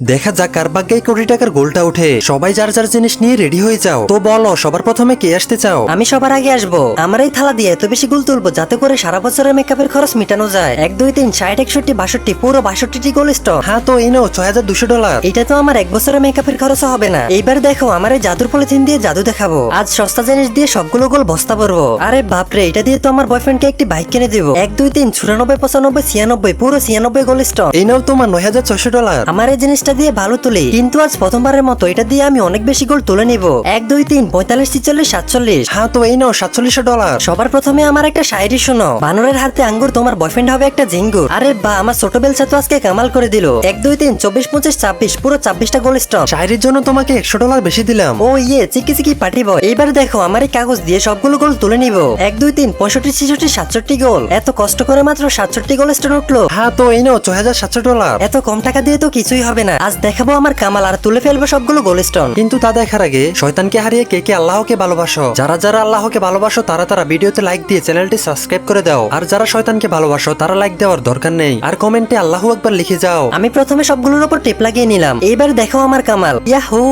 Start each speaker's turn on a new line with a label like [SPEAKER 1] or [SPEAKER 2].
[SPEAKER 1] দেখা যাক কার ভাগ্যে এই কোটি টাকার গোলটা উঠে। সবাই যার যার জিনিস নিয়ে রেডি হয়ে যাও। তো বলো সবার প্রথমে কে আসতে চাও?
[SPEAKER 2] আমি সবার আগে আসবো। আমার এই থালা দিয়ে এত বেশি গোল তুলবো যাতে করে সারা বছরের মেকআপের খরচ মিটানো যায়। 1 2 3 60 61 62 পুরো 62টি গোল স্টক।
[SPEAKER 1] হ্যাঁ তো এই নাও $6200।
[SPEAKER 2] এটা তো আমার 1 বছরের মেকআপের খরচও হবে না। এইবার দেখো আমার এই জাদুর পলিথিন দিয়ে জাদু দেখাবো। আজ সস্তা জিনিস দিয়ে সবগুলো গোল বস্তা ভরবো। আরে বাপরে, এটা দিয়ে তো আমার বয়ফ্রেন্ডকে একটি বাইক কিনে দিব। 1 2 3 94 95 96 পুরো 96 গোল স্টক।
[SPEAKER 1] এই নাও তোমার $9600।
[SPEAKER 2] আমার এই জিনিসটা দিয়ে ভালো তুলি, কিন্তু আজ প্রথমবারের মতো এটা দিয়ে আমি অনেক বেশি গোল তুলে নিব। 1 2 3 45 46 47।
[SPEAKER 1] হ্যাঁ তো এই নাও $4700।
[SPEAKER 2] সবার প্রথমে আমার একটা শায়রি শোনো। বানরের হাতে আঙ্গুর, তোমার বয়ফ্রেন্ড হবে একটা জিঙ্গুর। আরে বা, আমার ছোট বেলচা তো আজকে কামাল করে দিল। 1 2 3 24 25 26 পুরো 26টা গোল স্টক।
[SPEAKER 1] শায়রির জন্য তোমাকে $100 বেশি দিলাম।
[SPEAKER 2] ও ইয়ে, চিকি চিকি পার্টি বয়। এইবার দেখো আমার এই কাগজ দিয়ে সবগুলো গোল তুলে নিব। 1 2 3 65 66 67 গোল। এত কষ্ট করে মাত্র 67 গোল স্টক উঠলো।
[SPEAKER 1] হ্যাঁ তো এই নাও $6700।
[SPEAKER 2] এত কম টাকা দিয়ে তো কিছুই হবে না। আজ দেখাবো আমার কামাল আর তুলে ফেলবো সবগুলো গোল স্টোন।
[SPEAKER 1] কিন্তু তা দেখার আগে শয়তানকে হারিয়ে কে কে আল্লাহকে ভালোবাসো? যারা যারা আল্লাহকে ভালোবাসো তারা তারা ভিডিওতে লাইক দিয়ে চ্যানেলটি সাবস্ক্রাইব করে দাও। আর যারা শয়তানকে ভালোবাসো তারা লাইক দেওয়ার দরকার নেই, আর কমেন্টে আল্লাহু আকবার লিখে যাও।
[SPEAKER 2] আমি প্রথমে সবগুলোর উপর টিপ লাগিয়ে নিলাম। এইবার দেখো আমার কামাল। ইয়াহু।